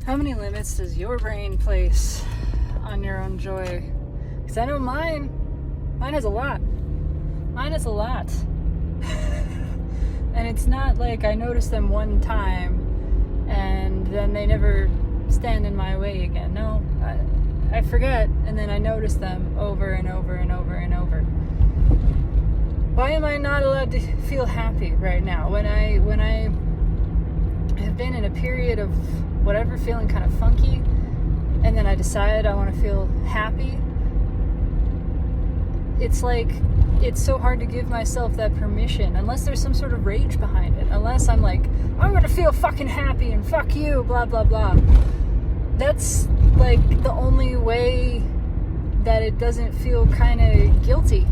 How many limits does your brain place on your own joy? Because I know mine has a lot. Mine has a lot. And it's not like I notice them one time and then they never stand in my way again. No, I forget, and then I notice them over and over and over and over. Why am I not allowed to feel happy right now when I have been in a period of whatever, feeling kind of funky, and then I decide I want to feel happy? It's like, it's so hard to give myself that permission unless there's some sort of rage behind it. Unless I'm like, I'm gonna feel fucking happy and fuck you, blah blah blah. That's like the only way that it doesn't feel kind of guilty.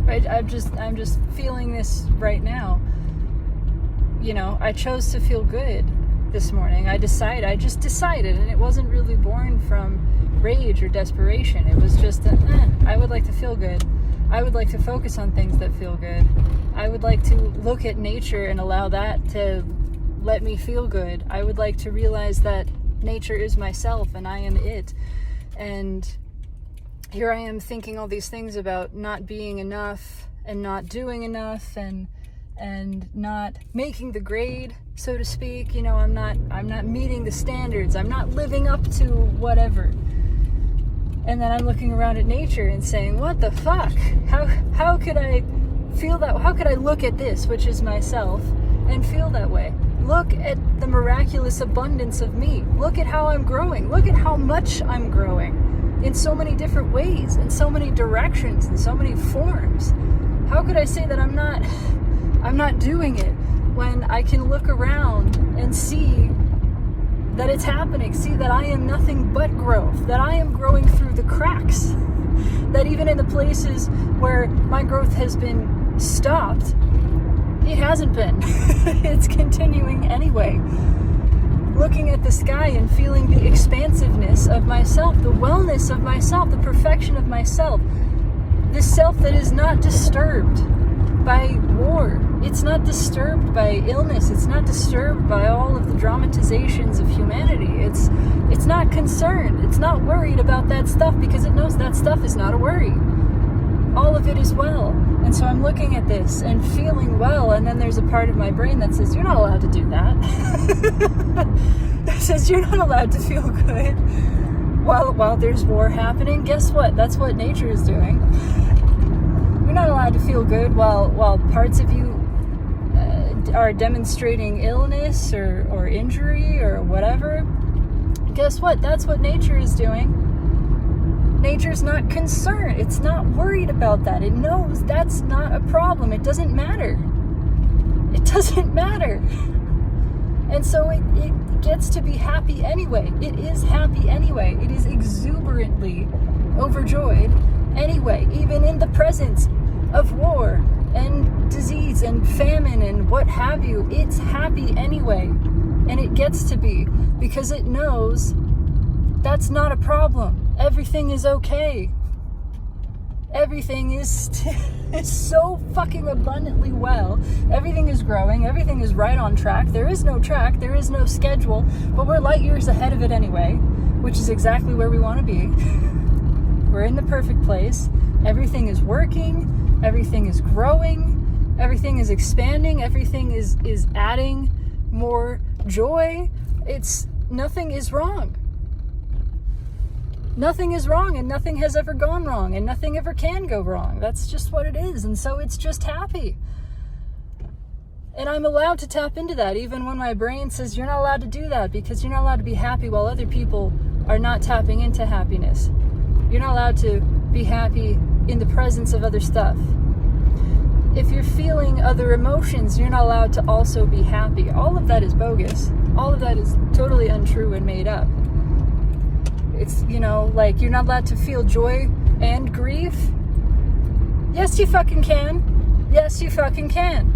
Right? I'm just feeling this right now. You know, I chose to feel good this morning. I just decided, and it wasn't really born from rage or desperation. It was just I would like to feel good. I would like to focus on things that feel good. I would like to look at nature and allow that to let me feel good. I would like to realize that nature is myself and I am it. And here I am thinking all these things about not being enough and not doing enough and not making the grade, so to speak. You know, I'm not meeting the standards. I'm not living up to whatever. And then I'm looking around at nature and saying, what the fuck? How could I feel that? How could I look at this, which is myself, and feel that way? Look at the miraculous abundance of me. Look at how I'm growing. Look at how much I'm growing in so many different ways, in so many directions, in so many forms. How could I say that I'm not doing it when I can look around and see that it's happening, see that I am nothing but growth, that I am growing through the cracks, that even in the places where my growth has been stopped, it hasn't been. It's continuing anyway. Looking at the sky and feeling the expansiveness of myself, the wellness of myself, the perfection of myself, the self that is not disturbed by war. It's not disturbed by illness. It's not disturbed by all of the dramatizations of humanity. It's not concerned. It's not worried about that stuff because it knows that stuff is not a worry. All of it is well. And so I'm looking at this and feeling well, and then there's a part of my brain that says, you're not allowed to do that. It says you're not allowed to feel good while there's war happening. Guess what? That's what nature is doing. You're not allowed to feel good while parts of you are demonstrating illness or injury or whatever. Guess what? That's what nature is doing. Nature's not concerned. It's not worried about that. It knows that's not a problem. It doesn't matter. It doesn't matter. And so it gets to be happy anyway. It is happy anyway. It is exuberantly overjoyed anyway, even in the presence of war and disease and famine and what have you. It's happy anyway, and it gets to be because it knows that's not a problem. Everything is okay. Everything is so fucking abundantly well. Everything is growing. Everything is right on track. There is no track. There is no schedule, but we're light years ahead of it anyway, which is exactly where we want to be. We're in the perfect place. Everything is working. Everything is growing. Everything is expanding. Everything is adding more joy. Nothing is wrong. Nothing is wrong, and nothing has ever gone wrong, and nothing ever can go wrong. That's just what it is, and so it's just happy. And I'm allowed to tap into that, even when my brain says you're not allowed to do that because you're not allowed to be happy while other people are not tapping into happiness. You're not allowed to be happy in the presence of other stuff. If you're feeling other emotions, you're not allowed to also be happy. All of that is bogus. All of that is totally untrue and made up. It's, like you're not allowed to feel joy and grief. Yes, you fucking can. Yes, you fucking can.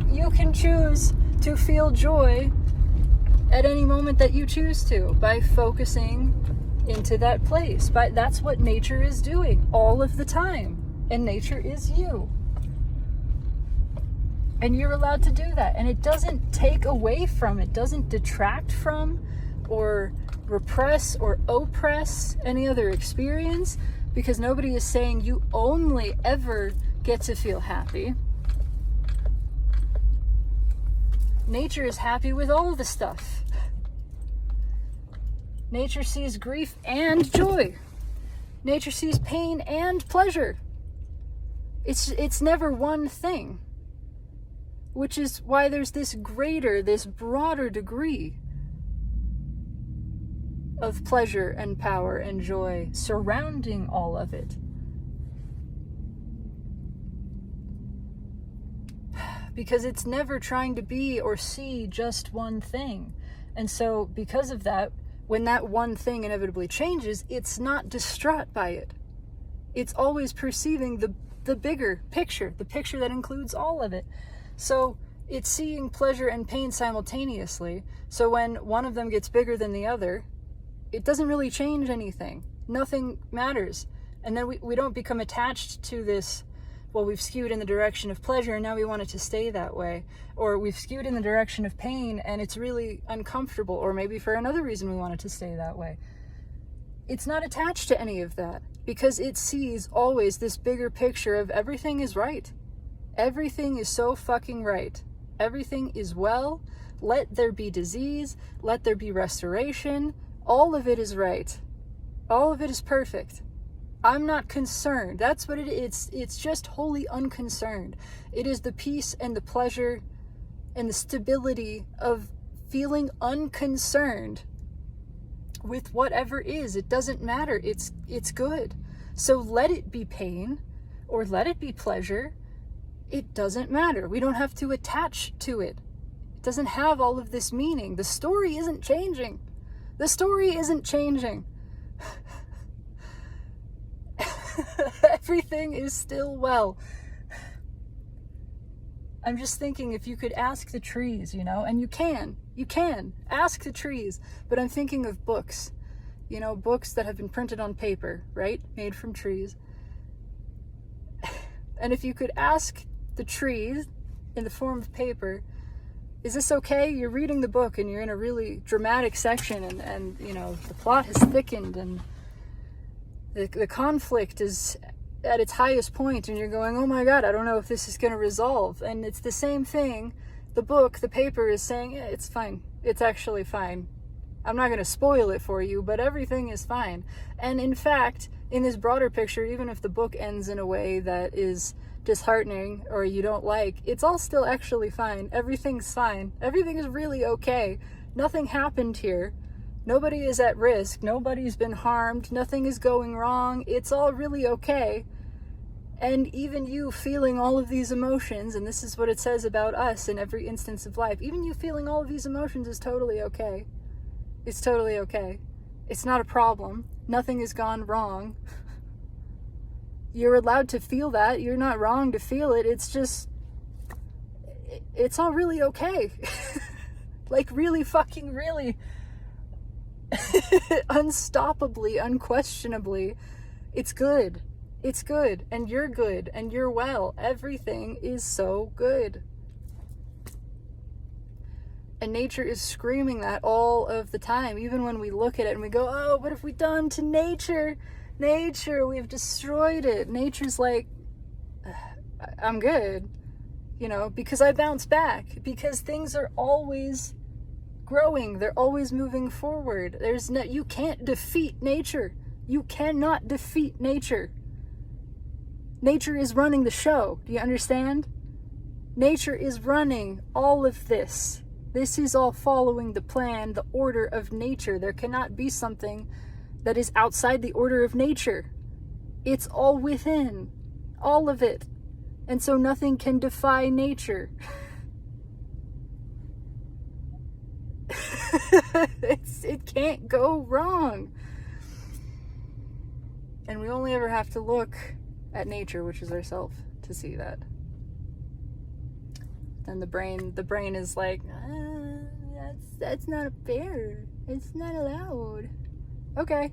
You can choose to feel joy at any moment that you choose to by focusing into that place. But that's what nature is doing all of the time. And nature is you. And you're allowed to do that. And it doesn't take away from, it doesn't detract from or repress or oppress any other experience, because nobody is saying you only ever get to feel happy. Nature is happy with all the stuff. Nature sees grief and joy. Nature sees pain and pleasure. It's never one thing. Which is why there's this greater, this broader degree of pleasure and power and joy surrounding all of it. Because it's never trying to be or see just one thing. And so because of that, when that one thing inevitably changes, it's not distraught by it. It's always perceiving the bigger picture, the picture that includes all of it. So it's seeing pleasure and pain simultaneously. So when one of them gets bigger than the other, it doesn't really change anything. Nothing matters. And then we don't become attached to this, well, we've skewed in the direction of pleasure and now we want it to stay that way. Or we've skewed in the direction of pain and it's really uncomfortable. Or maybe for another reason we want it to stay that way. It's not attached to any of that because it sees always this bigger picture of everything is right. Everything is so fucking right. Everything is well. Let there be disease. Let there be restoration. All of it is right. All of it is perfect. I'm not concerned. That's what it is. It's just wholly unconcerned. It is the peace and the pleasure and the stability of feeling unconcerned with whatever is. It doesn't matter. It's good. So let it be pain or let it be pleasure. It doesn't matter. We don't have to attach to it. It doesn't have all of this meaning. The story isn't changing. The story isn't changing. Everything is still well. I'm just thinking if you could ask the trees, and you can ask the trees, but I'm thinking of books, books that have been printed on paper, right? Made from trees. And if you could ask the trees in the form of paper, is this okay? You're reading the book and you're in a really dramatic section and the plot has thickened and the conflict is at its highest point and you're going, oh my God, I don't know if this is going to resolve. And it's the same thing. The book, the paper is saying, yeah, it's fine. It's actually fine. I'm not going to spoil it for you, but everything is fine. And in fact, in this broader picture, even if the book ends in a way that is disheartening or you don't like, it's all still actually fine. Everything's fine. Everything is really okay. Nothing happened here. Nobody is at risk. Nobody's been harmed. Nothing is going wrong. It's all really okay. And even you feeling all of these emotions, and this is what it says about us in every instance of life, even you feeling all of these emotions is totally okay. It's totally okay. It's not a problem. Nothing has gone wrong. You're allowed to feel that. You're not wrong to feel it. It's just, it's all really okay. Like really fucking really. Unstoppably, unquestionably, it's good. It's good. And you're well. Everything is so good. And nature is screaming that all of the time. Even when we look at it and we go, oh, what have we done to nature? Nature, we've destroyed it. Nature's like, I'm good. Because I bounce back. Because things are always growing. They're always moving forward. You can't defeat nature. You cannot defeat nature. Nature is running the show. Do you understand? Nature is running all of this. This is all following the plan, the order of nature. There cannot be something that is outside the order of nature. It's all within. All of it. And so nothing can defy nature. It can't go wrong. And we only ever have to look at nature, which is ourself, to see that. Then the brain is like, that's not fair. It's not allowed. Okay.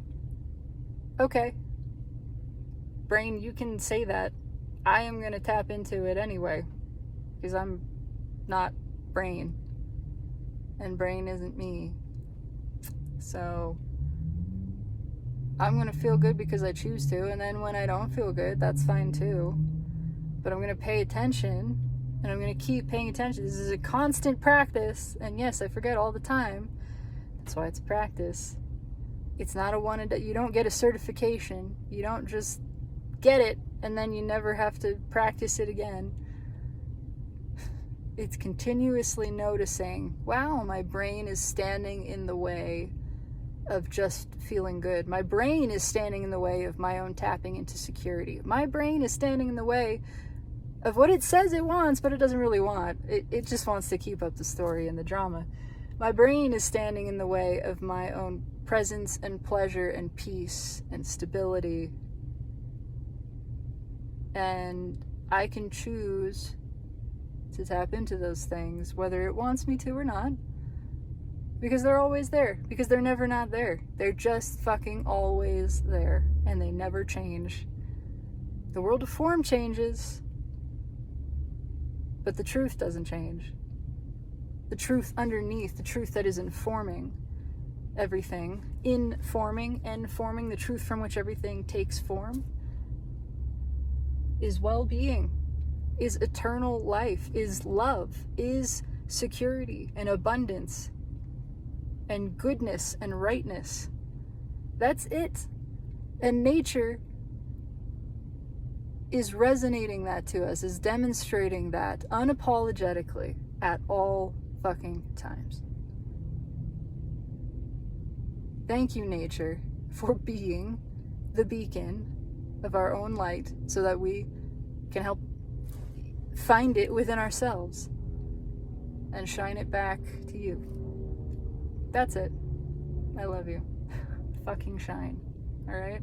Brain, you can say that. I am going to tap into it anyway. Because I'm not brain. And brain isn't me. So I'm going to feel good because I choose to, and then when I don't feel good, that's fine too. But I'm going to pay attention, and I'm going to keep paying attention. This is a constant practice, and yes, I forget all the time. That's why it's practice. It's not a one and done. You don't get a certification. You don't just get it, and then you never have to practice it again. It's continuously noticing, wow, my brain is standing in the way of just feeling good. My brain is standing in the way of my own tapping into security. My brain is standing in the way of what it says it wants, but it doesn't really want. It just wants to keep up the story and the drama. My brain is standing in the way of my own presence and pleasure and peace and stability. And I can choose to tap into those things, whether it wants me to or not. Because they're always there. Because they're never not there. They're just fucking always there. And they never change. The world of form changes. But the truth doesn't change. The truth underneath, the truth that is informing everything. Informing and forming the truth from which everything takes form. Is well-being. Is eternal life. Is love. Is security and abundance. And goodness and rightness. That's it. And nature is resonating that to us, is demonstrating that unapologetically at all fucking times. Thank you, nature, for being the beacon of our own light so that we can help find it within ourselves and shine it back to you. That's it. I love you. Fucking shine. All right?